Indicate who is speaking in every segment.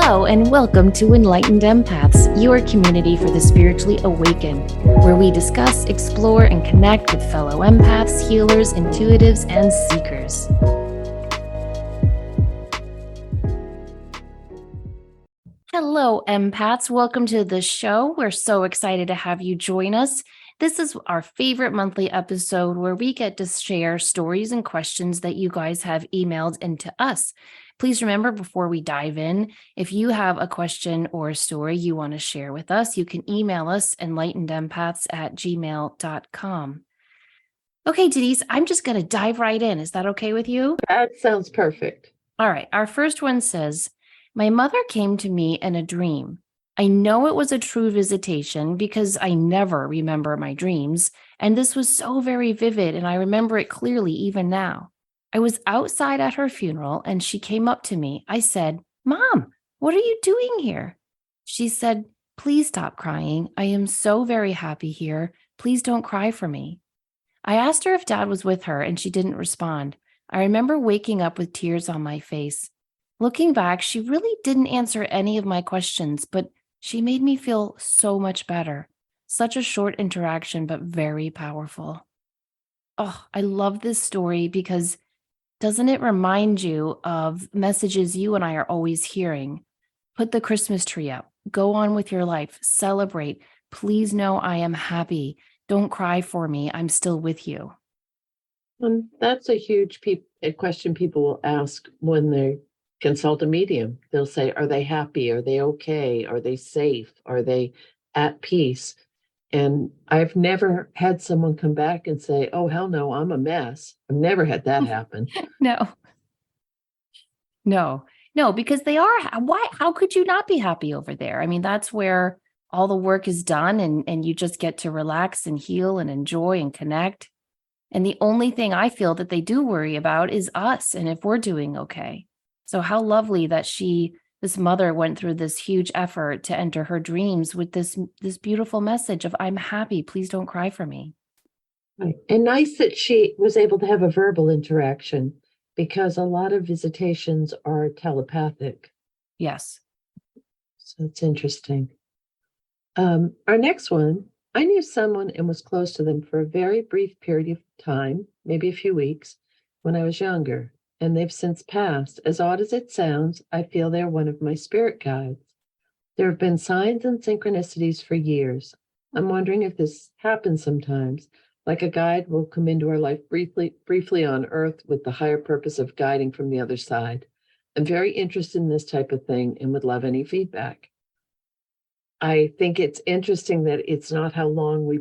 Speaker 1: Hello and welcome to Enlightened Empaths, your community for the spiritually awakened, where we discuss, explore, and connect with fellow empaths, healers, intuitives, and seekers. Hello, empaths. Welcome to the show. We're so excited to have you join us. This is our favorite monthly episode where we get to share stories and questions that you guys have emailed into us. Please remember, before we dive in, if you have a question or a story you want to share with us, you can email us enlightenedempaths@gmail.com. Okay, Denise, I'm just going to dive right in. Is that okay with you?
Speaker 2: That sounds perfect.
Speaker 1: All right. Our first one says, my mother came to me in a dream. I know it was a true visitation because I never remember my dreams, and this was so very vivid, and I remember it clearly even now. I was outside at her funeral, and she came up to me. I said, Mom, what are you doing here? She said, please stop crying. I am so very happy here. Please don't cry for me. I asked her if Dad was with her, and she didn't respond. I remember waking up with tears on my face. Looking back, she really didn't answer any of my questions, but she made me feel so much better. Such a short interaction, but very powerful. Oh, I love this story because doesn't it remind you of messages you and I are always hearing? Put the Christmas tree up. Go on with your life. Celebrate. Please know I am happy. Don't cry for me. I'm still with you.
Speaker 2: And that's a huge question people will ask when they consult a medium. They'll say, are they happy? Are they okay? Are they safe? Are they at peace? And I've never had someone come back and say, oh, hell no, I'm a mess. I've never had that happen.
Speaker 1: No, because they are. Why? How could you not be happy over there? I mean, that's where all the work is done and you just get to relax and heal and enjoy and connect. And the only thing I feel that they do worry about is us and if we're doing okay. So how lovely that this mother went through this huge effort to enter her dreams with this beautiful message of, I'm happy, please don't cry for me.
Speaker 2: Right. And nice that she was able to have a verbal interaction, because a lot of visitations are telepathic.
Speaker 1: Yes.
Speaker 2: So it's interesting. Our next one, I knew someone and was close to them for a very brief period of time, maybe a few weeks, when I was younger, and they've since passed. As odd as it sounds, I feel they're one of my spirit guides. There have been signs and synchronicities for years. I'm wondering if this happens sometimes, like a guide will come into our life briefly on Earth with the higher purpose of guiding from the other side. I'm very interested in this type of thing and would love any feedback. I think it's interesting that it's not how long we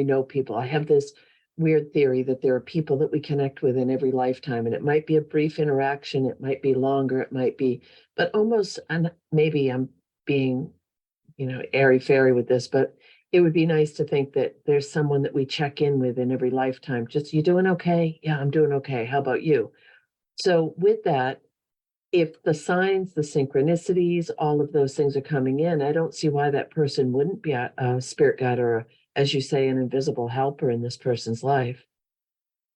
Speaker 2: know people. I have this weird theory that there are people that we connect with in every lifetime, and it might be a brief interaction, it might be longer, it might be, but almost, and maybe I'm being, airy-fairy with this, but it would be nice to think that there's someone that we check in with in every lifetime. Just, you doing okay? Yeah, I'm doing okay. How about you? So with that, if the signs, the synchronicities, all of those things are coming in, I don't see why that person wouldn't be a spirit guide or, as you say, an invisible helper in this person's life.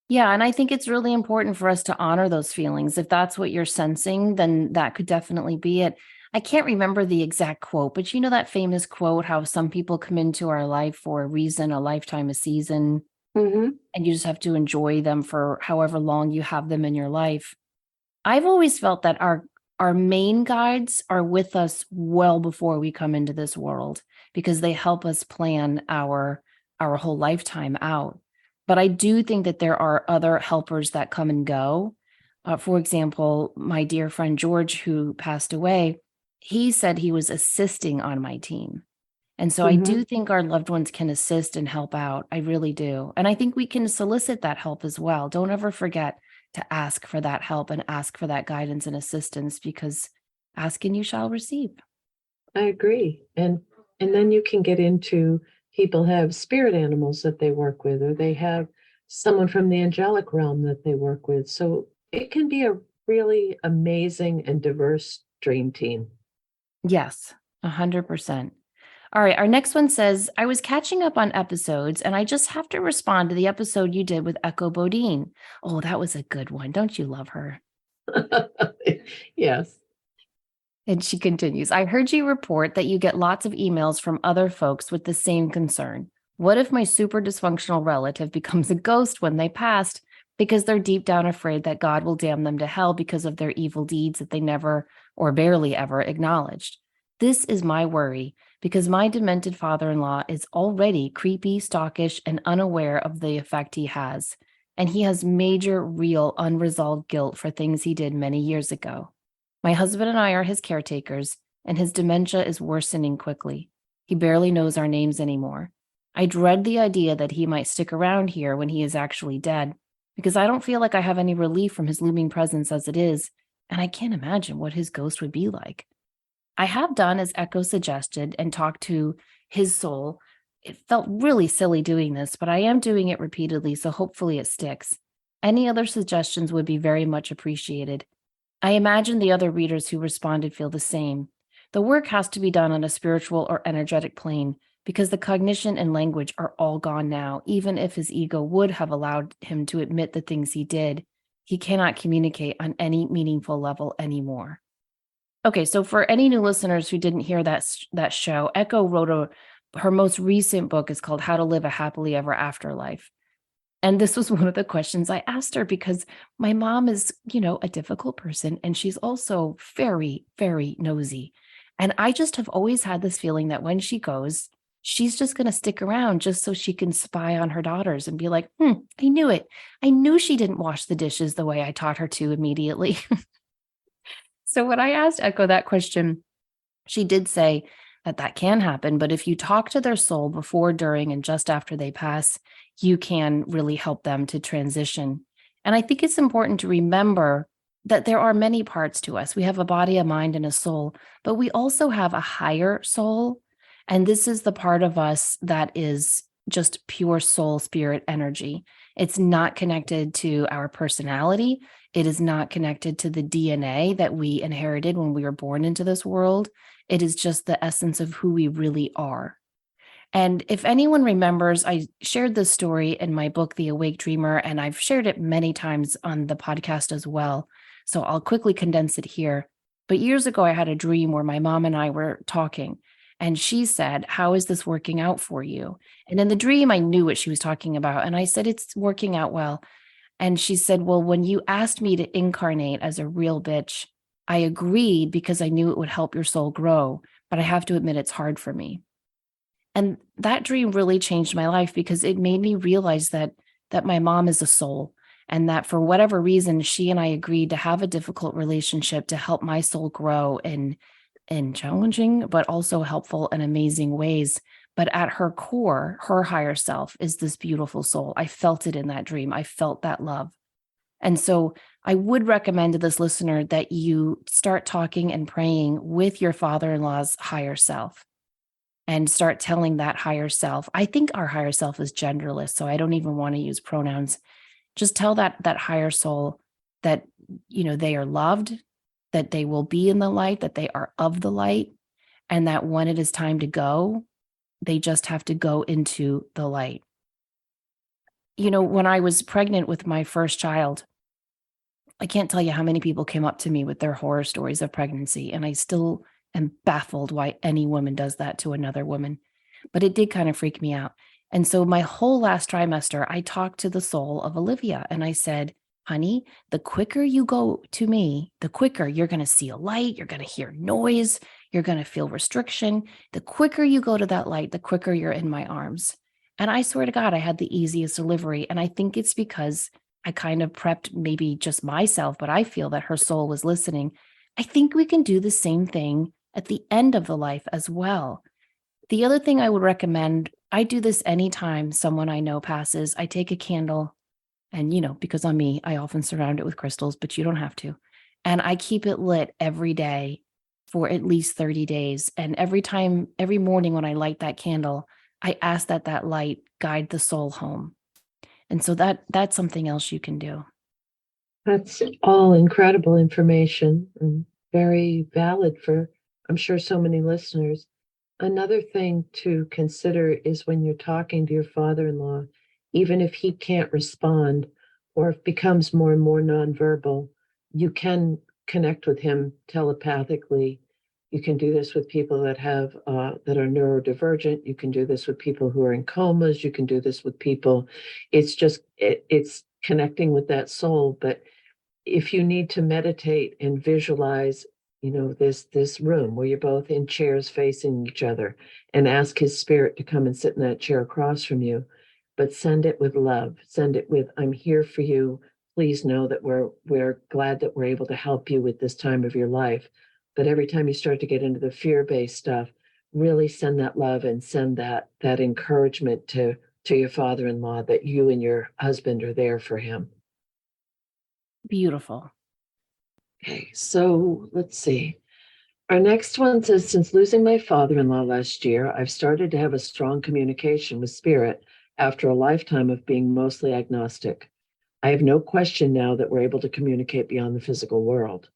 Speaker 1: Yeah, and I think it's really important for us to honor those feelings. If that's what you're sensing, then that could definitely be it. I can't remember the exact quote, but you know that famous quote, how some people come into our life for a reason, a lifetime, a season, and you just have to enjoy them for however long you have them in your life. I've always felt that our main guides are with us well before we come into this world because they help us plan our whole lifetime out. But I do think that there are other helpers that come and go. For example, my dear friend George, who passed away, he said he was assisting on my team. And so I do think our loved ones can assist and help out. I really do. And I think we can solicit that help as well. Don't ever forget to ask for that help and ask for that guidance and assistance, because ask and you shall receive.
Speaker 2: I agree. And then you can get into, people have spirit animals that they work with, or they have someone from the angelic realm that they work with. So it can be a really amazing and diverse dream team.
Speaker 1: Yes, 100%. All right, our next one says, I was catching up on episodes and I just have to respond to the episode you did with Echo Bodine. Oh, that was a good one. Don't you love her?
Speaker 2: Yes.
Speaker 1: And she continues, I heard you report that you get lots of emails from other folks with the same concern. What if my super dysfunctional relative becomes a ghost when they passed because they're deep down afraid that God will damn them to hell because of their evil deeds that they never or barely ever acknowledged? This is my worry because my demented father-in-law is already creepy, stalkish, and unaware of the effect he has. And he has major, real, unresolved guilt for things he did many years ago. My husband and I are his caretakers, and his dementia is worsening quickly. He barely knows our names anymore. I dread the idea that he might stick around here when he is actually dead, because I don't feel like I have any relief from his looming presence as it is, and I can't imagine what his ghost would be like. I have done as Echo suggested and talked to his soul. It felt really silly doing this, but I am doing it repeatedly, so hopefully it sticks. Any other suggestions would be very much appreciated. I imagine the other readers who responded feel the same. The work has to be done on a spiritual or energetic plane because the cognition and language are all gone now. Even if his ego would have allowed him to admit the things he did, he cannot communicate on any meaningful level anymore. Okay, so for any new listeners who didn't hear that show, Echo wrote her most recent book is called How to Live a Happily Ever After Life. And this was one of the questions I asked her because my mom is, a difficult person, and she's also very, very nosy. And I just have always had this feeling that when she goes, she's just going to stick around just so she can spy on her daughters and be like, I knew it. I knew she didn't wash the dishes the way I taught her to immediately. So when I asked Echo that question, she did say that that can happen, but if you talk to their soul before, during, and just after they pass, you can really help them to transition. And I think it's important to remember that there are many parts to us. We have a body, a mind, and a soul, but we also have a higher soul. And this is the part of us that is just pure soul, spirit, energy. It's not connected to our personality. It is not connected to the DNA that we inherited when we were born into this world. It is just the essence of who we really are. And if anyone remembers, I shared this story in my book, The Awake Dreamer, and I've shared it many times on the podcast as well. So I'll quickly condense it here. But years ago, I had a dream where my mom and I were talking, and she said, how is this working out for you? And in the dream, I knew what she was talking about. And I said, it's working out well. And she said, well, when you asked me to incarnate as a real bitch, I agreed because I knew it would help your soul grow, but I have to admit it's hard for me. And that dream really changed my life because it made me realize that my mom is a soul, and that for whatever reason, she and I agreed to have a difficult relationship to help my soul grow in challenging, but also helpful and amazing ways. But at her core, her higher self is this beautiful soul. I felt it in that dream. I felt that love. And so I would recommend to this listener that you start talking and praying with your father-in-law's higher self and start telling that higher self. I think our higher self is genderless, so I don't even want to use pronouns. Just tell that higher soul that, they are loved, that they will be in the light, that they are of the light, and that when it is time to go, they just have to go into the light. When I was pregnant with my first child, I can't tell you how many people came up to me with their horror stories of pregnancy, and I still am baffled why any woman does that to another woman. But it did kind of freak me out. And so my whole last trimester, I talked to the soul of Olivia and I said, honey, the quicker you go to me, the quicker you're going to see a light, you're going to hear noise, you're going to feel restriction. The quicker you go to that light, the quicker you're in my arms. And I swear to God, I had the easiest delivery. And I think it's because I kind of prepped maybe just myself, but I feel that her soul was listening. I think we can do the same thing at the end of the life as well. The other thing I would recommend, I do this anytime someone I know passes. I take a candle and, because on me, I often surround it with crystals, but you don't have to. And I keep it lit every day for at least 30 days. And every morning when I light that candle, I ask that light guide the soul home. And so that's something else you can do.
Speaker 2: That's all incredible information and very valid for, I'm sure, so many listeners. Another thing to consider is when you're talking to your father-in-law, even if he can't respond or if becomes more and more nonverbal, you can connect with him telepathically You can do this with people that have that are neurodivergent. You can do this with people who are in comas. You can do this with people. It's connecting with that soul. But if you need to meditate and visualize, this room where you're both in chairs facing each other, and ask his spirit to come and sit in that chair across from you, but send it with love. Send it with, I'm here for you. Please know that we're glad that we're able to help you with this time of your life. But every time you start to get into the fear-based stuff, really send that love and send that encouragement to your father-in-law, that you and your husband are there for him.
Speaker 1: Beautiful.
Speaker 2: Okay, so let's see. Our next one says, since losing my father-in-law last year, I've started to have a strong communication with spirit after a lifetime of being mostly agnostic. I have no question now that we're able to communicate beyond the physical world.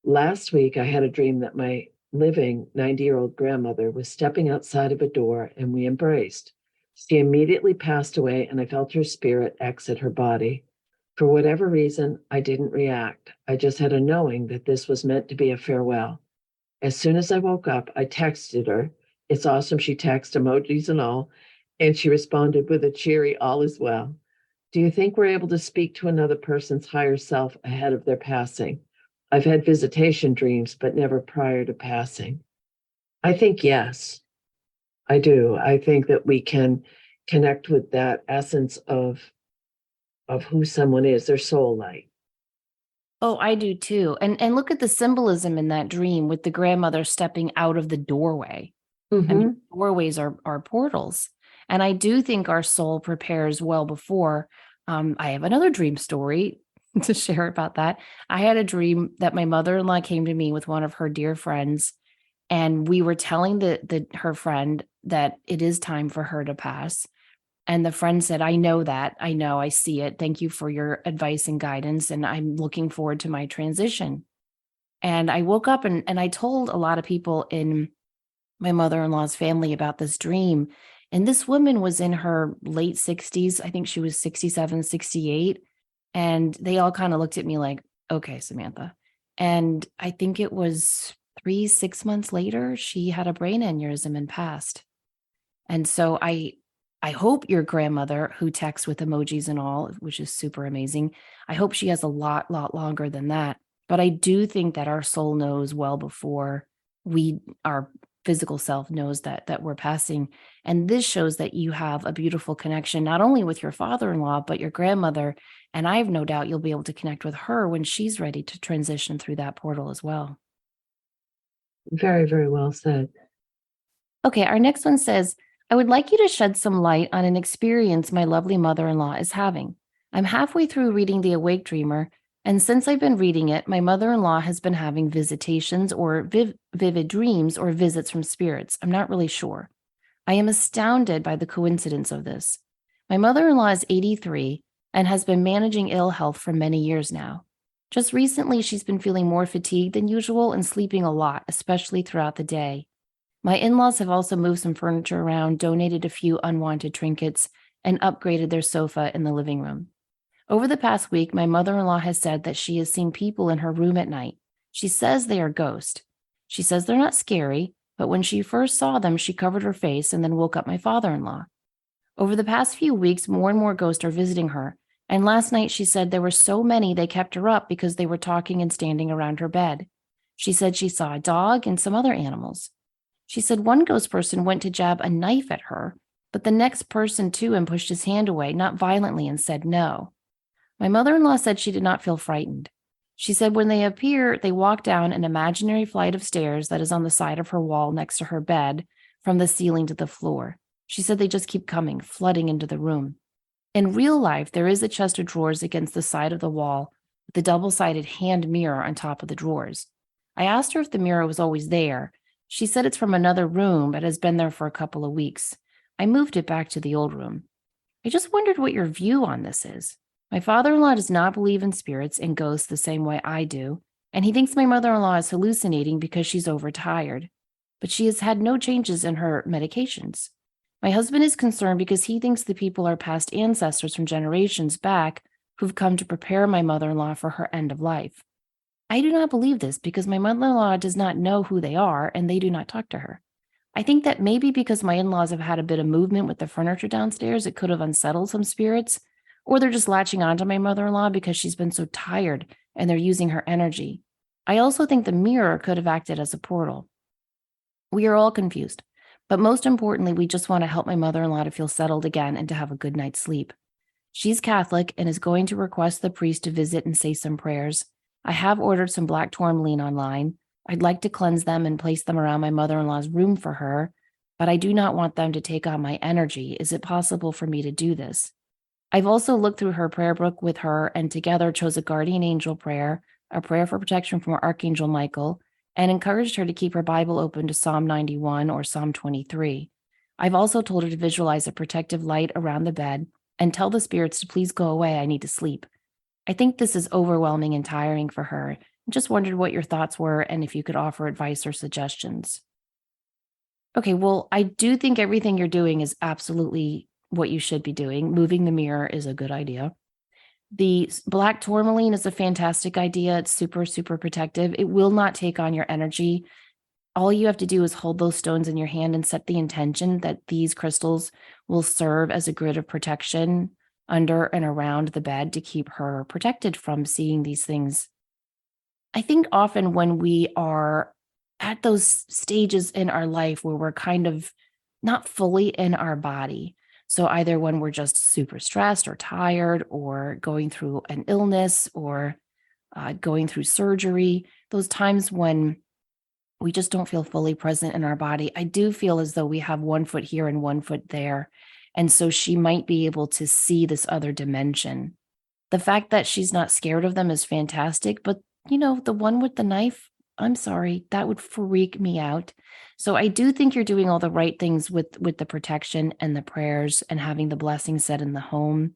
Speaker 2: Last week, I had a dream that my living 90-year-old grandmother was stepping outside of a door and we embraced. She immediately passed away and I felt her spirit exit her body. For whatever reason, I didn't react. I just had a knowing that this was meant to be a farewell. As soon as I woke up, I texted her. It's awesome. She texted emojis and all, and she responded with a cheery, all is well. Do you think we're able to speak to another person's higher self ahead of their passing? I've had visitation dreams, but never prior to passing. I think yes, I do. I think that we can connect with that essence of who someone is, their soul light.
Speaker 1: Oh, I do too. And look at the symbolism in that dream with the grandmother stepping out of the doorway. I mean, doorways are portals. And I do think our soul prepares well before. I have another dream story to share about that. I had a dream that my mother-in-law came to me with one of her dear friends, and we were telling her friend that it is time for her to pass. And the friend said, I know that. I know, I see it. Thank you for your advice and guidance. And I'm looking forward to my transition. And I woke up and I told a lot of people in my mother-in-law's family about this dream. And this woman was in her late 60s. I think she was 67, 68. And they all kind of looked at me like, okay, Samantha. And I think it was 6 months later, she had a brain aneurysm and passed. And so I hope your grandmother, who texts with emojis and all, which is super amazing, I hope she has a lot longer than that. But I do think that our soul knows well before our physical self knows that we're passing. And this shows that you have a beautiful connection, not only with your father-in-law, but your grandmother. And I have no doubt you'll be able to connect with her when she's ready to transition through that portal as well.
Speaker 2: Very, very well said.
Speaker 1: Okay, our next one says, I would like you to shed some light on an experience my lovely mother-in-law is having. I'm halfway through reading The Awake Dreamer, and since I've been reading it, my mother-in-law has been having visitations or vivid dreams or visits from spirits. I'm not really sure. I am astounded by the coincidence of this. My mother-in-law is 83 and has been managing ill health for many years now. Just recently, she's been feeling more fatigued than usual and sleeping a lot, especially throughout the day. My in-laws have also moved some furniture around, donated a few unwanted trinkets, and upgraded their sofa in the living room. Over the past week, my mother-in-law has said that she has seen people in her room at night. She says they are ghosts. She says they're not scary, but when she first saw them, she covered her face and then woke up my father-in-law. Over the past few weeks, more and more ghosts are visiting her, and last night she said there were so many they kept her up because they were talking and standing around her bed. She said she saw a dog and some other animals. She said one ghost person went to jab a knife at her, but the next person to him pushed his hand away, not violently, and said no. My mother-in-law said she did not feel frightened. She said when they appear, they walk down an imaginary flight of stairs that is on the side of her wall next to her bed, from the ceiling to the floor. She said they just keep coming, flooding into the room. In real life, there is a chest of drawers against the side of the wall with a double-sided hand mirror on top of the drawers. I asked her if the mirror was always there. She said it's from another room, but has been there for a couple of weeks. I moved it back to the old room. I just wondered what your view on this is. My father-in-law does not believe in spirits and ghosts the same way I do, and he thinks my mother-in-law is hallucinating because she's overtired. But she has had no changes in her medications. My husband is concerned because he thinks the people are past ancestors from generations back who've come to prepare my mother-in-law for her end of life. I do not believe this because my mother-in-law does not know who they are and they do not talk to her. I think that maybe because my in-laws have had a bit of movement with the furniture downstairs, it could have unsettled some spirits, or they're just latching onto my mother-in-law because she's been so tired and they're using her energy. I also think the mirror could have acted as a portal. We are all confused, but most importantly, we just want to help my mother-in-law to feel settled again and to have a good night's sleep. She's Catholic and is going to request the priest to visit and say some prayers. I have ordered some black tourmaline online. I'd like to cleanse them and place them around my mother-in-law's room for her, but I do not want them to take on my energy. Is it possible for me to do this? I've also looked through her prayer book with her and together chose a guardian angel prayer, a prayer for protection from Archangel Michael, and encouraged her to keep her Bible open to Psalm 91 or Psalm 23. I've also told her to visualize a protective light around the bed and tell the spirits to please go away. I need to sleep. I think this is overwhelming and tiring for her. Just wondered what your thoughts were and if you could offer advice or suggestions. Okay, well, I do think everything you're doing is absolutely what you should be doing. Moving the mirror is a good idea. The black tourmaline is a fantastic idea. It's super, super protective. It will not take on your energy. All you have to do is hold those stones in your hand and set the intention that these crystals will serve as a grid of protection under and around the bed to keep her protected from seeing these things. I think often when we are at those stages in our life where we're kind of not fully in our body, so either when we're just super stressed or tired or going through an illness or going through surgery, those times when we just don't feel fully present in our body, I do feel as though we have one foot here and one foot there. And so she might be able to see this other dimension. The fact that she's not scared of them is fantastic, but the one with the knife, I'm sorry, that would freak me out. So I do think you're doing all the right things with the protection and the prayers and having the blessing said in the home.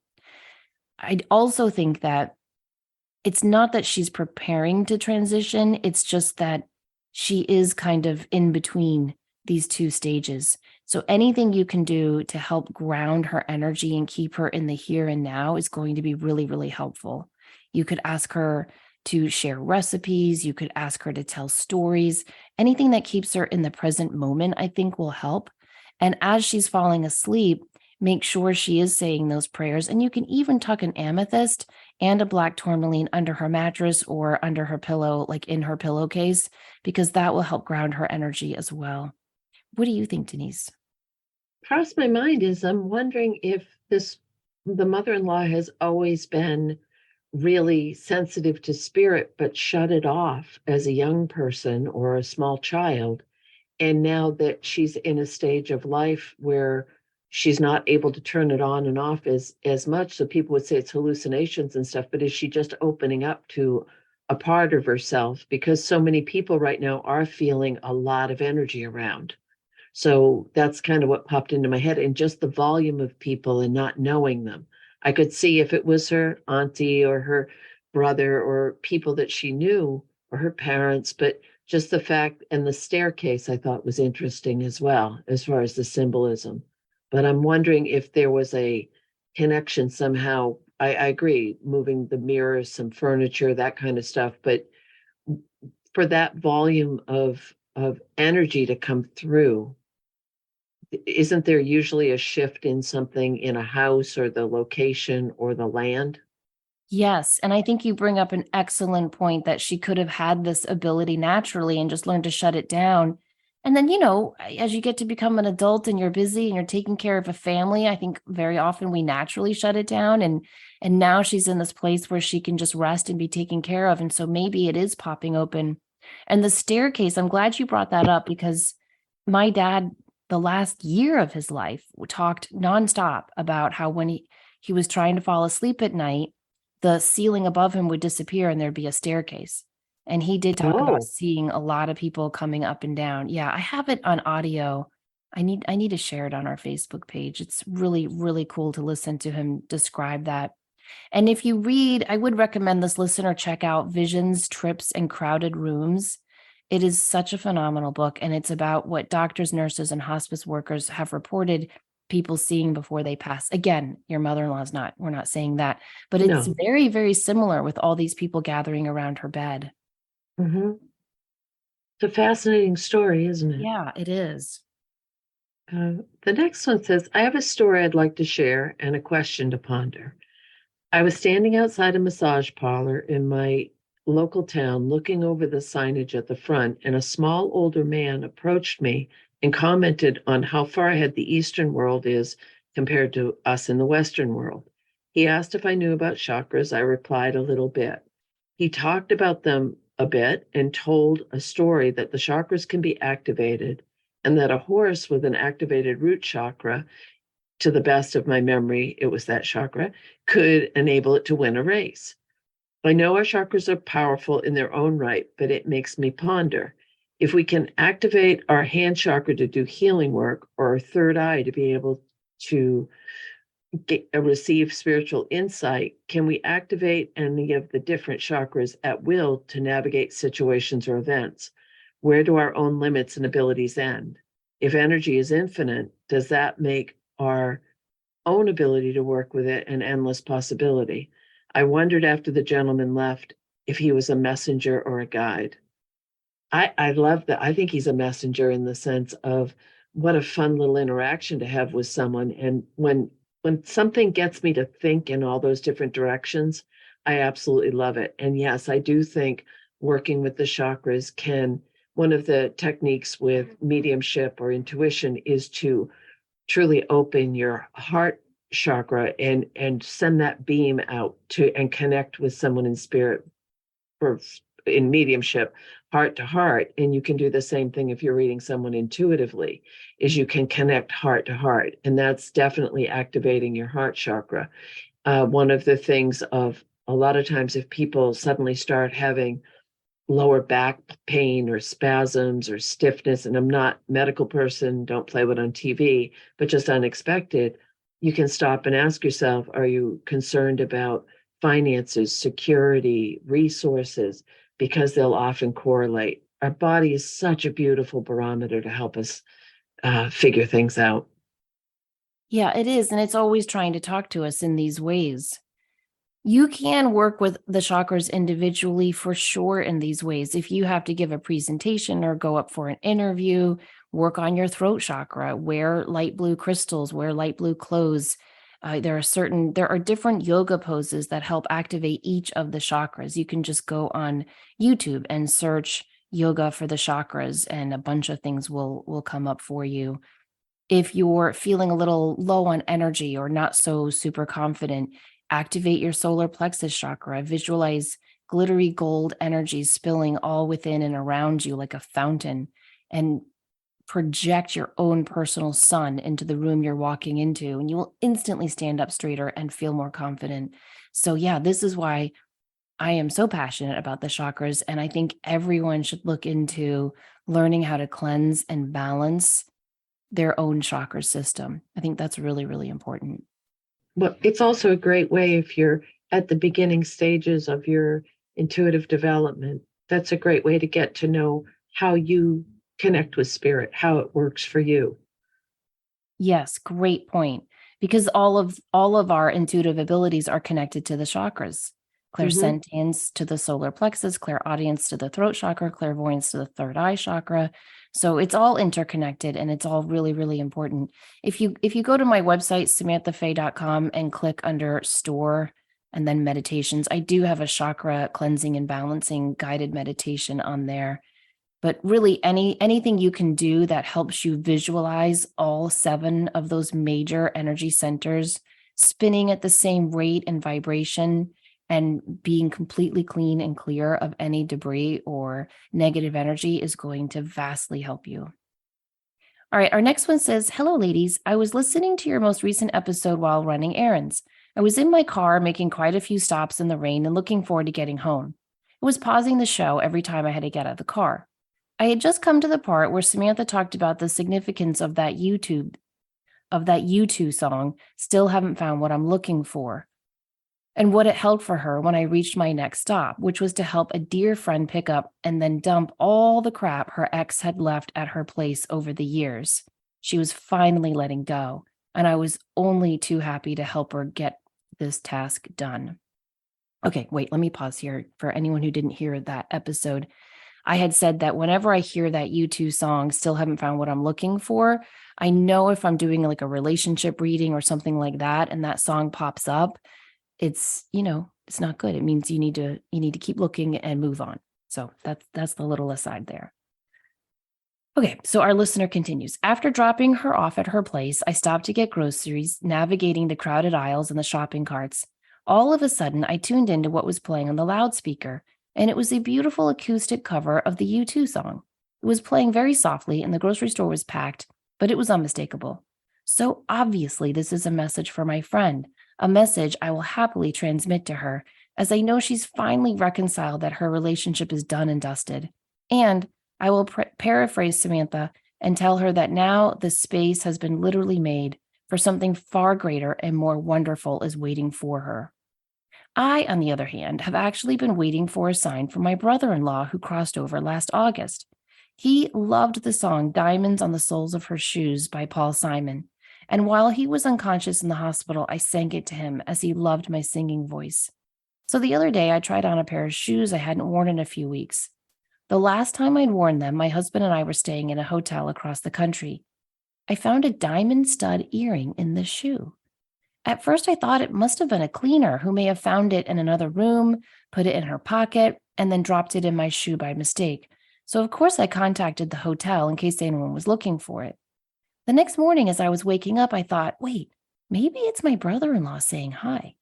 Speaker 1: I also think that it's not that she's preparing to transition, it's just that she is kind of in between these two stages. So anything you can do to help ground her energy and keep her in the here and now is going to be really, really helpful. You could ask her to share recipes, you could ask her to tell stories, anything that keeps her in the present moment, I think will help. And as she's falling asleep, make sure she is saying those prayers. And you can even tuck an amethyst and a black tourmaline under her mattress or under her pillow, like in her pillowcase, because that will help ground her energy as well. What do you think, Denise?
Speaker 2: Crossed my mind is I'm wondering if the mother-in-law has always been really sensitive to spirit, but shut it off as a young person or a small child. And now that she's in a stage of life where she's not able to turn it on and off as much, so people would say it's hallucinations and stuff, but is she just opening up to a part of herself? Because so many people right now are feeling a lot of energy around. So that's kind of what popped into my head, and just the volume of people and not knowing them. I could see if it was her auntie or her brother or people that she knew or her parents, but just the fact, and the staircase I thought was interesting as well, as far as the symbolism. But I'm wondering if there was a connection somehow. I agree, moving the mirrors, some furniture, that kind of stuff, but for that volume of energy to come through, isn't there usually a shift in something in a house or the location or the land?
Speaker 1: Yes. And I think you bring up an excellent point that she could have had this ability naturally and just learned to shut it down. And then, as you get to become an adult and you're busy and you're taking care of a family, I think very often we naturally shut it down. And now she's in this place where she can just rest and be taken care of. And so maybe it is popping open. And the staircase, I'm glad you brought that up because my dad, the last year of his life, talked nonstop about how when he was trying to fall asleep at night, the ceiling above him would disappear and there'd be a staircase. And he did talk about
Speaker 2: Oh,
Speaker 1: seeing a lot of people coming up and down. Yeah, I have it on audio. I need to share it on our Facebook page. It's really, really cool to listen to him describe that. And if you read, I would recommend this listener check out Visions, Trips, and Crowded Rooms. It is such a phenomenal book, and it's about what doctors, nurses, and hospice workers have reported people seeing before they pass. Again, your mother-in-law is not, we're not saying that, but it's
Speaker 2: no.
Speaker 1: very, very similar with all these people gathering around her bed.
Speaker 2: Mm-hmm. It's a fascinating story, isn't it?
Speaker 1: Yeah, it is.
Speaker 2: The next one says, I have a story I'd like to share and a question to ponder. I was standing outside a massage parlor in my local town looking over the signage at the front, and a small older man approached me and commented on how far ahead the Eastern world is compared to us in the Western world. He asked if I knew about chakras. I replied a little bit. He talked about them a bit and told a story that the chakras can be activated and that a horse with an activated root chakra, to the best of my memory, it was that chakra, could enable it to win a race. I know our chakras are powerful in their own right, but it makes me ponder. If we can activate our hand chakra to do healing work, or our third eye to be able to receive spiritual insight, can we activate any of the different chakras at will to navigate situations or events? Where do our own limits and abilities end? If energy is infinite, does that make our own ability to work with it an endless possibility? I wondered after the gentleman left if he was a messenger or a guide. I love that. I think he's a messenger in the sense of what a fun little interaction to have with someone. And when something gets me to think in all those different directions, I absolutely love it. And yes, I do think working with the chakras can, one of the techniques with mediumship or intuition is to truly open your heart chakra and send that beam out to and connect with someone in spirit, for in mediumship, heart to heart. And you can do the same thing if you're reading someone intuitively, is you can connect heart to heart, and that's definitely activating your heart chakra. One of the things of a lot of times, if people suddenly start having lower back pain or spasms or stiffness, and I'm not a medical person, don't play with on TV, but just unexpected, you can stop and ask yourself, are you concerned about finances, security, resources? Because they'll often correlate. Our body is such a beautiful barometer to help us figure things out.
Speaker 1: Yeah, it is. And it's always trying to talk to us in these ways. You can work with the chakras individually for sure in these ways. If you have to give a presentation or go up for an interview, work on your throat chakra, wear light blue crystals, wear light blue clothes. There are different yoga poses that help activate each of the chakras. You can just go on YouTube and search yoga for the chakras, and a bunch of things will come up for you. If you're feeling a little low on energy or not so super confident, activate your solar plexus chakra. Visualize glittery gold energy spilling all within and around you like a fountain, and project your own personal sun into the room you're walking into, and you will instantly stand up straighter and feel more confident. So, yeah, this is why I am so passionate about the chakras. And I think everyone should look into learning how to cleanse and balance their own chakra system. I think that's really, really important.
Speaker 2: Well, it's also a great way if you're at the beginning stages of your intuitive development. That's a great way to get to know how you connect with spirit, how it works for you.
Speaker 1: Yes, great point. Because all of our intuitive abilities are connected to the chakras.
Speaker 2: Mm-hmm.
Speaker 1: Clairsentience to the solar plexus, clairaudience to the throat chakra, clairvoyance to the third eye chakra. So it's all interconnected, and it's all really, really important. If you go to my website, samanthafay.com, and click under store and then meditations, I do have a chakra cleansing and balancing guided meditation on there. But really, anything you can do that helps you visualize all 7 of those major energy centers spinning at the same rate and vibration, and being completely clean and clear of any debris or negative energy is going to vastly help you. All right, our next one says, "Hello, ladies. I was listening to your most recent episode while running errands. I was in my car making quite a few stops in the rain and looking forward to getting home. I was pausing the show every time I had to get out of the car. I had just come to the part where Samantha talked about the significance of that U2 song, Still Haven't Found What I'm Looking For, and what it held for her when I reached my next stop, which was to help a dear friend pick up and then dump all the crap her ex had left at her place over the years. She was finally letting go, and I was only too happy to help her get this task done." Okay, wait, let me pause here for anyone who didn't hear that episode. I had said that whenever I hear that U2 song, Still Haven't Found What I'm Looking For, I know if I'm doing like a relationship reading or something like that, and that song pops up, it's, it's not good. It means you need to keep looking and move on. So that's the little aside there. Okay, so our listener continues. After dropping her off at her place, I stopped to get groceries, navigating the crowded aisles and the shopping carts. All of a sudden, I tuned into what was playing on the loudspeaker, and it was a beautiful acoustic cover of the U2 song. It was playing very softly, and the grocery store was packed, but it was unmistakable. So obviously, this is a message for my friend, a message I will happily transmit to her, as I know she's finally reconciled that her relationship is done and dusted. And I will paraphrase Samantha and tell her that now the space has been literally made for something far greater and more wonderful is waiting for her. I, on the other hand, have actually been waiting for a sign from my brother-in-law who crossed over last August. He loved the song Diamonds on the Soles of Her Shoes by Paul Simon. And while he was unconscious in the hospital, I sang it to him as he loved my singing voice. So the other day, I tried on a pair of shoes I hadn't worn in a few weeks. The last time I'd worn them, my husband and I were staying in a hotel across the country. I found a diamond stud earring in the shoe. At first, I thought it must have been a cleaner who may have found it in another room, put it in her pocket, and then dropped it in my shoe by mistake. So, of course, I contacted the hotel in case anyone was looking for it. The next morning, as I was waking up, I thought, wait, maybe it's my brother-in-law saying hi.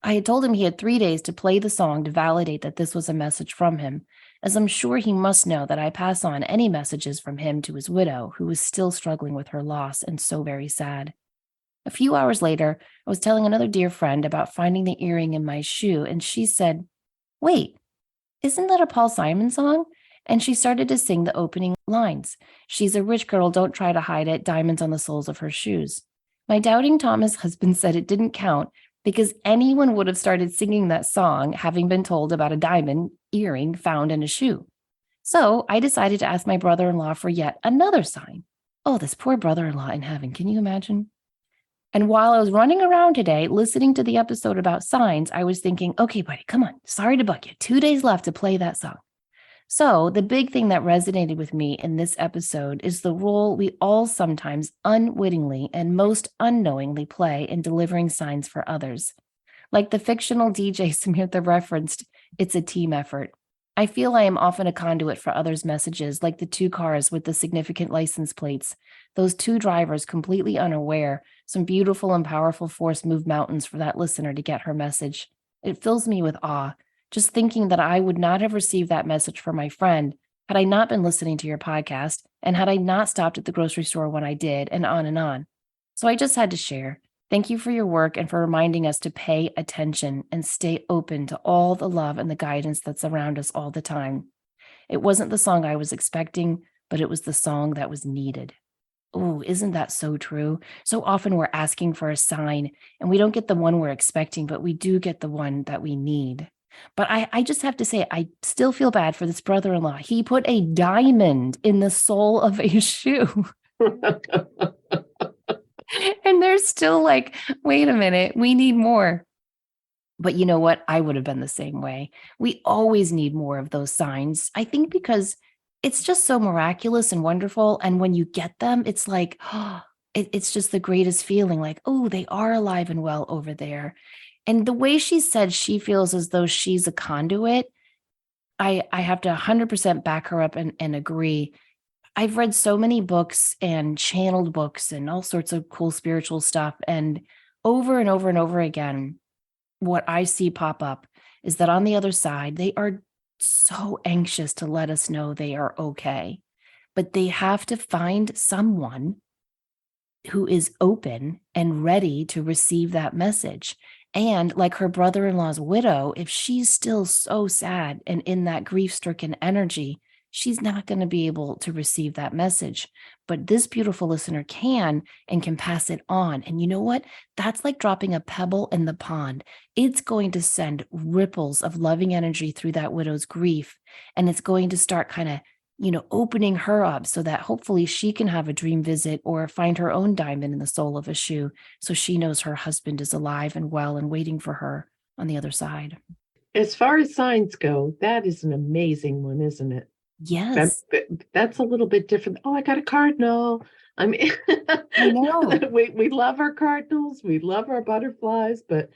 Speaker 1: I had told him he had 3 days to play the song to validate that this was a message from him, as I'm sure he must know that I pass on any messages from him to his widow, who was still struggling with her loss and so very sad. A few hours later, I was telling another dear friend about finding the earring in my shoe, and she said, wait, isn't that a Paul Simon song? And she started to sing the opening lines. She's a rich girl, don't try to hide it, diamonds on the soles of her shoes. My doubting Thomas husband said it didn't count because anyone would have started singing that song having been told about a diamond earring found in a shoe. So I decided to ask my brother-in-law for yet another sign. Oh, this poor brother-in-law in heaven. Can you imagine? And while I was running around today, listening to the episode about signs, I was thinking, okay, buddy, come on. Sorry to bug you. 2 days left to play that song. So the big thing that resonated with me in this episode is the role we all sometimes unwittingly and most unknowingly play in delivering signs for others. Like the fictional DJ Samantha referenced, it's a team effort. I feel I am often a conduit for others' messages, like the 2 cars with the significant license plates. Those 2 drivers, completely unaware, some beautiful and powerful force moved mountains for that listener to get her message. It fills me with awe, just thinking that I would not have received that message from my friend had I not been listening to your podcast and had I not stopped at the grocery store when I did, and on and on. So I just had to share. Thank you for your work and for reminding us to pay attention and stay open to all the love and the guidance that's around us all the time. It wasn't the song I was expecting, but it was the song that was needed. Oh, isn't that so true? So often we're asking for a sign and we don't get the one we're expecting, but we do get the one that we need. But I just have to say, I still feel bad for this brother-in-law. He put a diamond in the sole of a shoe. And they're still like, wait a minute, we need more. But you know what? I would have been the same way. We always need more of those signs. I think because it's just so miraculous and wonderful. And when you get them, it's like, oh, it's just the greatest feeling like, oh, they are alive and well over there. And the way she said she feels as though she's a conduit, I have to 100% back her up and agree. I've read so many books and channeled books and all sorts of cool spiritual stuff. And over and over and over again, what I see pop up is that on the other side, they are so anxious to let us know they are okay. But they have to find someone who is open and ready to receive that message. And like her brother-in-law's widow, if she's still so sad and in that grief-stricken energy, she's not going to be able to receive that message. But this beautiful listener can and can pass it on. And you know what? That's like dropping a pebble in the pond. It's going to send ripples of loving energy through that widow's grief. And it's going to start kind of opening her up so that hopefully she can have a dream visit or find her own diamond in the sole of a shoe so she knows her husband is alive and well and waiting for her on the other side.
Speaker 2: As far as signs go, that is an amazing one, isn't it?
Speaker 1: Yes,
Speaker 2: That's a little bit different. Oh, I got a cardinal. I mean,
Speaker 1: I know.
Speaker 2: we love our cardinals, we love our butterflies, but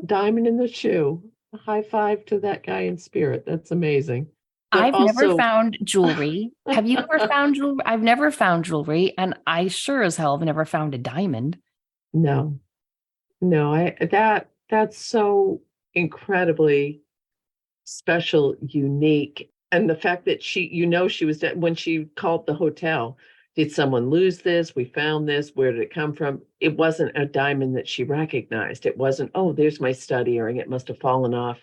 Speaker 2: diamond in the shoe. A high five to that guy in spirit. That's amazing. But
Speaker 1: I've never
Speaker 2: also,
Speaker 1: found jewelry. Have you ever found jewelry? I've never found jewelry, and I sure as hell have never found a diamond.
Speaker 2: no, no, that's so incredibly special, unique. And the fact that she was when she called the hotel, did someone lose this? We found this. Where did it come from? It wasn't a diamond that she recognized. It wasn't, oh, there's my stud earring. It must have fallen off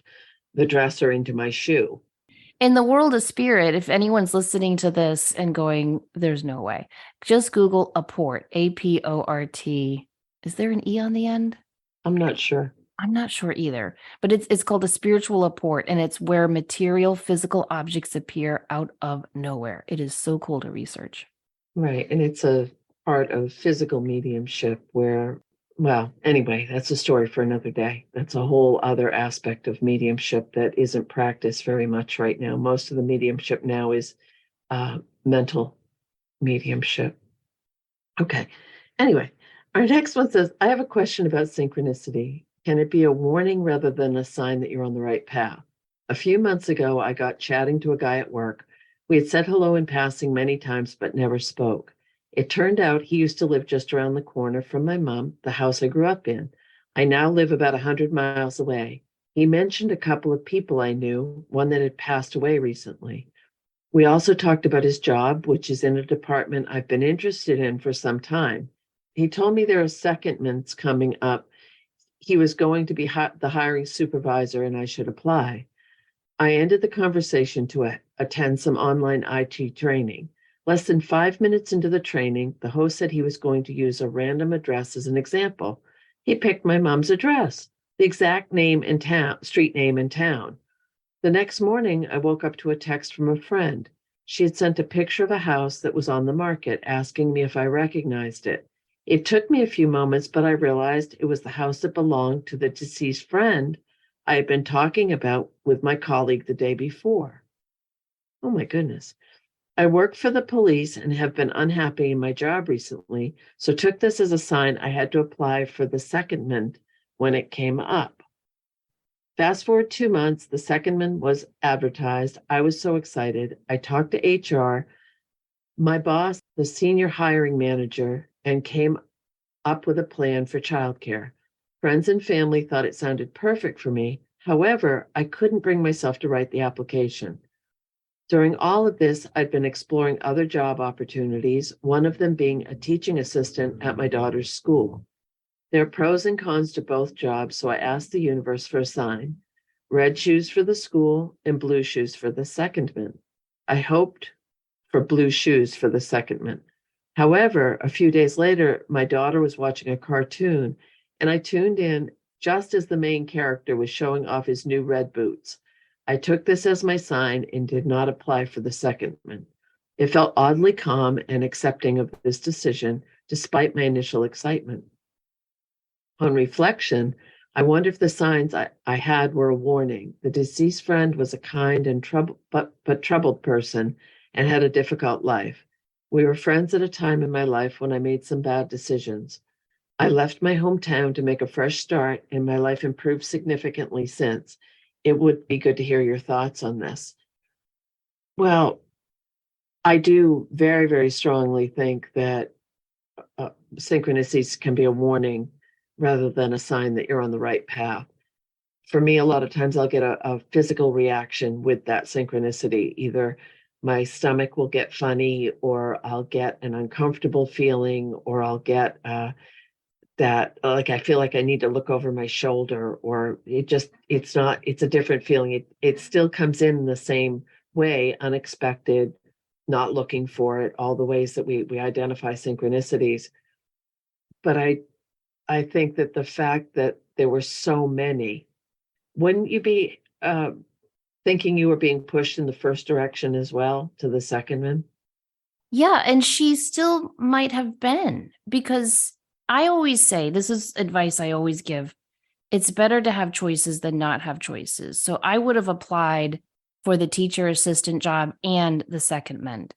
Speaker 2: the dresser into my shoe.
Speaker 1: In the world of spirit, if anyone's listening to this and going, there's no way, just Google apport, APORT. Is there an E on the end?
Speaker 2: I'm not sure.
Speaker 1: I'm not sure either, but it's called a spiritual apport, and it's where material physical objects appear out of nowhere. It is so cool to research.
Speaker 2: Right. And it's a part of physical mediumship where, well, anyway, that's a story for another day. That's a whole other aspect of mediumship that isn't practiced very much right now. Most of the mediumship now is mental mediumship. Okay. Anyway, our next one says, I have a question about synchronicity. Can it be a warning rather than a sign that you're on the right path? A few months ago, I got chatting to a guy at work. We had said hello in passing many times, but never spoke. It turned out he used to live just around the corner from my mom, the house I grew up in. I now live about 100 miles away. He mentioned a couple of people I knew, one that had passed away recently. We also talked about his job, which is in a department I've been interested in for some time. He told me there are secondments coming up. He was going to be the hiring supervisor and I should apply. I ended the conversation to attend some online IT training. Less than 5 minutes into the training, the host said he was going to use a random address as an example. He picked my mom's address, the exact name in town, street name in town. The next morning, I woke up to a text from a friend. She had sent a picture of a house that was on the market, asking me if I recognized it. It took me a few moments, but I realized it was the house that belonged to the deceased friend I had been talking about with my colleague the day before. Oh my goodness. I work for the police and have been unhappy in my job recently, so took this as a sign I had to apply for the secondment when it came up. Fast forward 2 months, the secondment was advertised. I was so excited. I talked to HR, my boss, the senior hiring manager, and came up with a plan for childcare. Friends and family thought it sounded perfect for me. However, I couldn't bring myself to write the application. During all of this, I'd been exploring other job opportunities, one of them being a teaching assistant at my daughter's school. There are pros and cons to both jobs, so I asked the universe for a sign. Red shoes for the school and blue shoes for the secondment. I hoped for blue shoes for the secondment. However, a few days later, my daughter was watching a cartoon, and I tuned in just as the main character was showing off his new red boots. I took this as my sign and did not apply for the secondment. It felt oddly calm and accepting of this decision, despite my initial excitement. On reflection, I wonder if the signs I had were a warning. The deceased friend was a kind and troubled person and had a difficult life. We were friends at a time in my life when I made some bad decisions. I left my hometown to make a fresh start, and my life improved significantly since. It would be good to hear your thoughts on this. Well, I do very, very strongly think that synchronicities can be a warning rather than a sign that you're on the right path. For me, a lot of times I'll get a physical reaction with that synchronicity. Either my stomach will get funny, or I'll get an uncomfortable feeling, or I'll get that, like, I feel like I need to look over my shoulder, or it's a different feeling. It still comes in the same way, unexpected, not looking for it, all the ways that we identify synchronicities. But I think that the fact that there were so many, wouldn't you be thinking you were being pushed in the first direction as well to the second one?
Speaker 1: Yeah, and she still might have been, because I always say, this is advice I always give. it's better to have choices than not have choices. So I would have applied for the teacher assistant job and the second mend.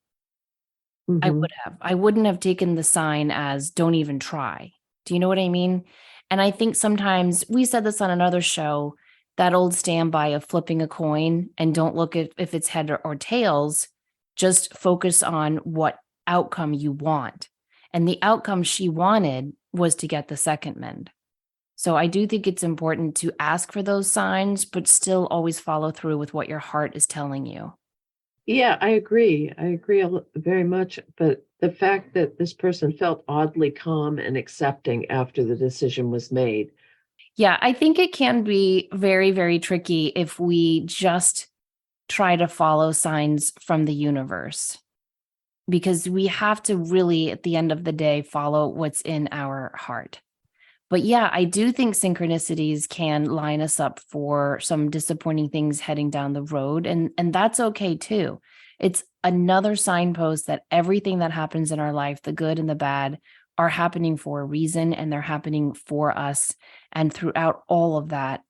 Speaker 1: I
Speaker 2: Mm-hmm.
Speaker 1: would have. I wouldn't have taken the sign as don't even try. Do you know what I mean? And I think sometimes we said this on another show, that old standby of flipping a coin and don't look at if it's head or tails, just focus on what outcome you want. And the outcome she wanted was to get the second mend. So I do think it's important to ask for those signs, but still always follow through with what your heart is telling you.
Speaker 2: Yeah, I agree. I agree very much. But the fact that this person felt oddly calm and accepting after the decision was made.
Speaker 1: Yeah, I think it can be very, very tricky if we just try to follow signs from the universe, because we have to really, at the end of the day, follow what's in our heart. But yeah, I do think synchronicities can line us up for some disappointing things heading down the road. And that's okay too. It's another signpost that everything that happens in our life, the good and the bad, are happening for a reason, and they're happening for us. And throughout all of that,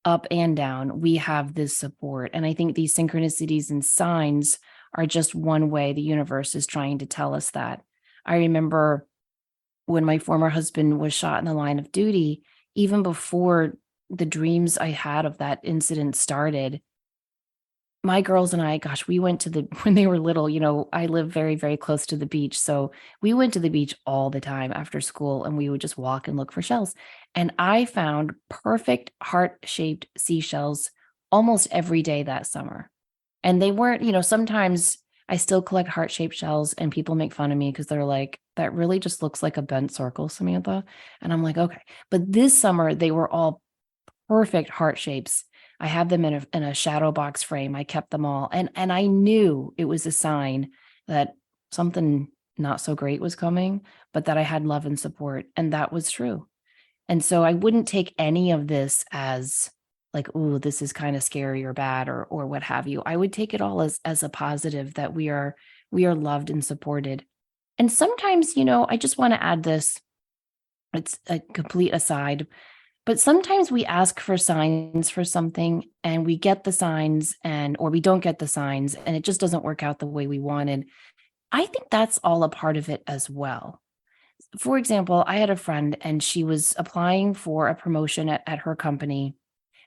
Speaker 1: up and down, we have this support. And I think these synchronicities and signs are just one way the universe is trying to tell us that. I remember when my former husband was shot in the line of duty, even before the dreams I had of that incident started, my girls and I, gosh, we went to the, when they were little, I live very, very close to the beach. So we went to the beach all the time after school, and we would just walk and look for shells. And I found perfect heart-shaped seashells almost every day that summer. And they weren't, sometimes I still collect heart-shaped shells and people make fun of me because they're like, that really just looks like a bent circle, Samantha. And I'm like, okay. But this summer, they were all perfect heart shapes. I have them in a shadow box frame. I kept them all. And I knew it was a sign that something not so great was coming, but that I had love and support. And that was true. And so I wouldn't take any of this as like, oh, this is kind of scary or bad or what have you. I would take it all as a positive, that we are loved and supported. And sometimes, I just want to add this. It's a complete aside, but sometimes we ask for signs for something and we get the signs or we don't get the signs and it just doesn't work out the way we wanted. I think that's all a part of it as well. For example, I had a friend and she was applying for a promotion at her company,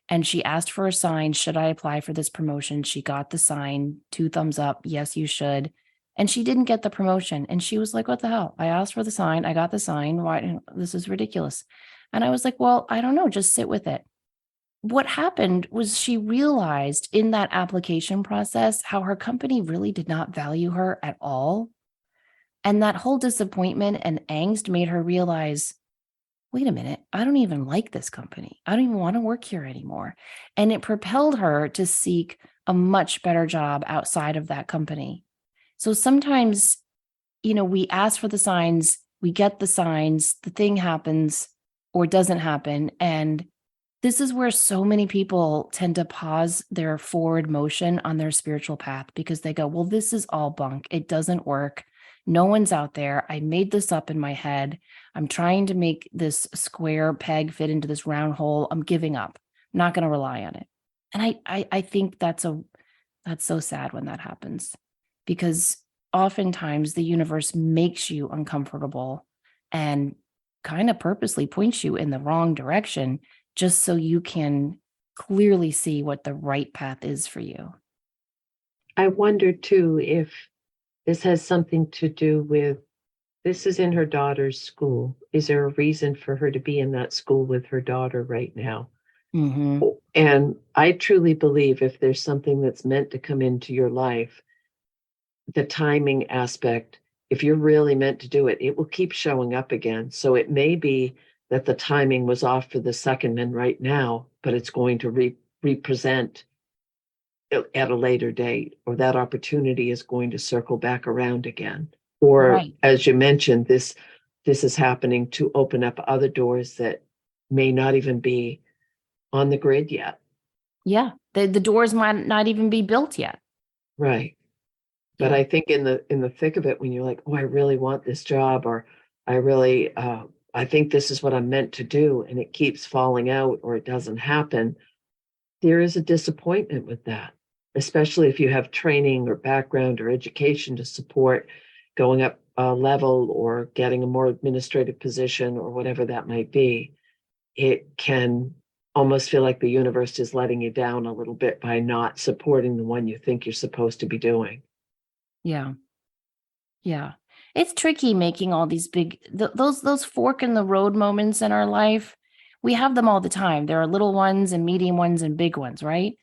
Speaker 1: and she asked for a sign. Should I apply for this promotion? She got the sign, 2 thumbs up. Yes, you should. And she didn't get the promotion. And she was like, what the hell? I asked for the sign. I got the sign. Why? This is ridiculous. And I was like, well, I don't know. Just sit with it. What happened was she realized in that application process how her company really did not value her at all. And that whole disappointment and angst made her realize, wait a minute, I don't even like this company. I don't even want to work here anymore. And it propelled her to seek a much better job outside of that company. So sometimes, we ask for the signs, we get the signs, the thing happens or doesn't happen. And this is where so many people tend to pause their forward motion on their spiritual path because they go, well, this is all bunk. It doesn't work. No one's out there. I made this up in my head. I'm trying to make this square peg fit into this round hole. I'm giving up. I'm not going to rely on it. And I think that's so sad when that happens, because oftentimes the universe makes you uncomfortable and kind of purposely points you in the wrong direction just so you can clearly see what the right path is for you.
Speaker 2: I wonder too if this has something to do with this is in her daughter's school. Is there a reason for her to be in that school with her daughter right now?
Speaker 1: Mm-hmm.
Speaker 2: And I truly believe if there's something that's meant to come into your life, the timing aspect, if you're really meant to do it, it will keep showing up again. So it may be that the timing was off for the second and right now, but it's going to represent at a later date, or that opportunity is going to circle back around again. Or
Speaker 1: Right.
Speaker 2: as you mentioned, this is happening to open up other doors that may not even be on the grid yet.
Speaker 1: Yeah. The doors might not even be built yet.
Speaker 2: Right. But
Speaker 1: Yeah.
Speaker 2: I think in the thick of it, when you're like, oh, I really want this job, or I really I think this is what I'm meant to do, and it keeps falling out or it doesn't happen, there is a disappointment with that, especially if you have training or background or education to support going up a level or getting a more administrative position or whatever that might be. It can almost feel like the universe is letting you down a little bit by not supporting the one you think you're supposed to be doing.
Speaker 1: Yeah. Yeah. It's tricky making all these big those fork in the road moments in our life. We have them all the time. There are little ones and medium ones and big ones, right?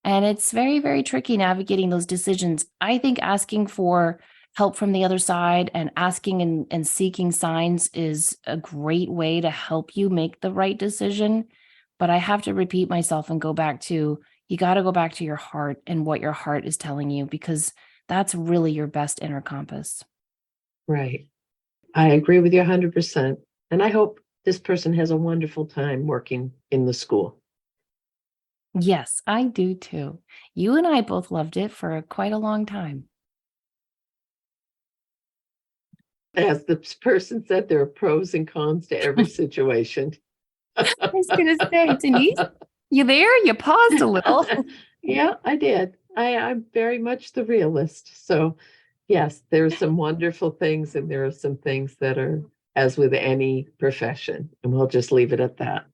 Speaker 1: And it's very, very tricky navigating those decisions. I think asking for help from the other side and asking and seeking signs is a great way to help you make the right decision. But I have to repeat myself and go back to you got to go back to your heart and what your heart is telling you, because that's really your best inner compass.
Speaker 2: Right. I agree with you 100%. And I hope this person has a wonderful time working in the school.
Speaker 1: Yes, I do too. You and I both loved it for quite a long time.
Speaker 2: As the person said, there are pros and cons to every situation.
Speaker 1: I was going to say, Denise, you there? You paused a little.
Speaker 2: Yeah, I did. I'm very much the realist. So, yes, there's some wonderful things, and there are some things that are, as with any profession, and we'll just leave it at that.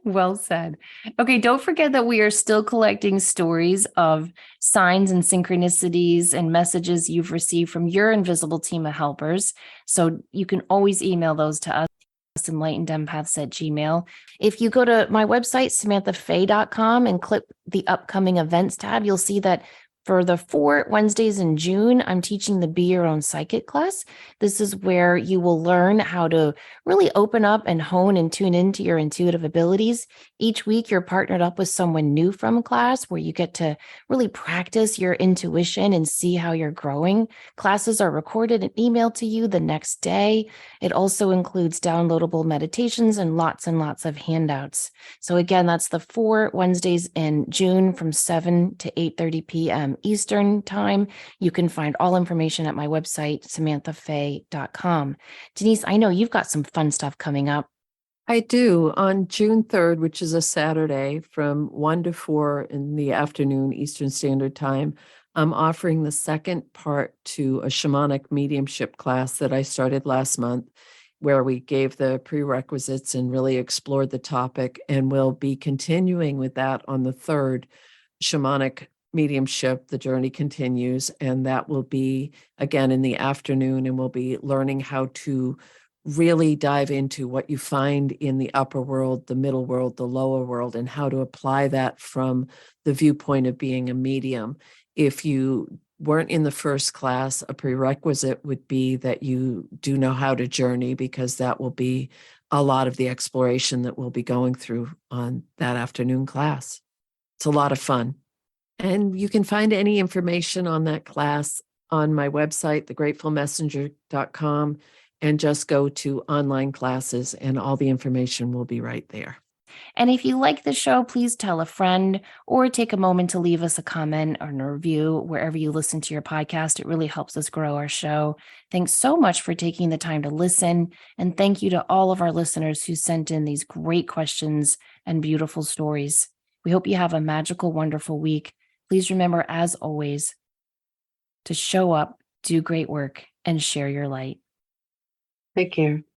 Speaker 1: Well said. Okay, don't forget that we are still collecting stories of signs and synchronicities and messages you've received from your invisible team of helpers. So you can always email those to us, enlightenedempaths@gmail. If you go to my website, samanthafay.com, and click the upcoming events tab, you'll see that for the 4 Wednesdays in June, I'm teaching the Be Your Own Psychic class. This is where you will learn how to really open up and hone and tune into your intuitive abilities. Each week, you're partnered up with someone new from class where you get to really practice your intuition and see how you're growing. Classes are recorded and emailed to you the next day. It also includes downloadable meditations and lots of handouts. So again, that's the 4 Wednesdays in June from 7 to 8:30 p.m. Eastern time. You can find all information at my website, samanthafay.com. Denise, I know you've got some fun stuff coming up.
Speaker 2: I do. On June 3rd, which is a Saturday, from 1 to 4 in the afternoon Eastern Standard Time, I'm offering the second part to a shamanic mediumship class that I started last month, where we gave the prerequisites and really explored the topic. And we'll be continuing with that on the 3rd, shamanic mediumship. The journey continues, and that will be again in the afternoon, and we'll be learning how to really dive into what you find in the upper world, the middle world, the lower world, and how to apply that from the viewpoint of being a medium. If you weren't in the first class, a prerequisite would be that you do know how to journey, because that will be a lot of the exploration that we'll be going through on that afternoon class. It's a lot of fun. And you can find any information on that class on my website, thegratefulmessenger.com, and just go to online classes, and all the information will be right there.
Speaker 1: And if you like the show, please tell a friend or take a moment to leave us a comment or a review wherever you listen to your podcast. It really helps us grow our show. Thanks so much for taking the time to listen. And thank you to all of our listeners who sent in these great questions and beautiful stories. We hope you have a magical, wonderful week. Please remember, as always, to show up, do great work, and share your light.
Speaker 2: Take care.